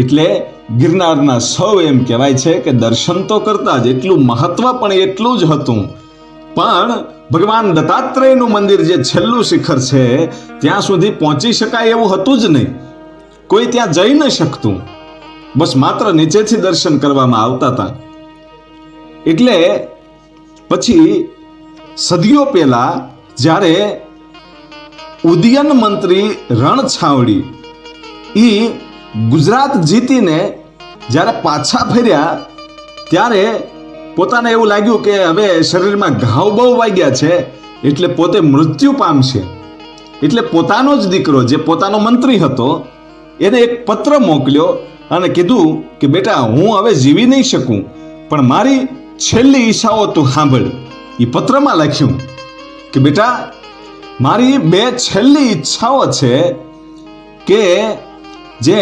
એટલે ગિરનારના સૌ એમ કહેવાય છે કે દર્શન તો કરતા જ, એટલું મહત્વ પણ એટલું જ હતું. પણ ભગવાન દત્તાત્રેયનું મંદિર જે છેલ્લું શિખર છે ત્યાં સુધી પહોંચી શકાય એવું હતું જ નહીં. કોઈ ત્યાં જઈ ન શકતું, બસ માત્ર નીચેથી દર્શન કરવામાં આવતા હતા. એટલે પછી સદીઓ પહેલા જ્યારે ઉદયન મંત્રી રણછાવડી એ ગુજરાત જીતીને જ્યારે પાછા ફર્યા ત્યારે પોતાને એવું લાગ્યું કે હવે શરીરમાં ઘાવ બહુ વાગ્યા છે, એટલે પોતે મૃત્યુ પામશે. એટલે પોતાનો જ દીકરો જે પોતાનો મંત્રી હતો એને એક પત્ર મોકલ્યો અને કીધું કે બેટા, હું હવે જીવી નહીં શકું, પણ મારી છેલ્લી ઈચ્છાઓ તું સાંભળ. એ પત્રમાં લખ્યું કે બેટા, મારી બે છેલ્લી ઈચ્છાઓ છે કે જે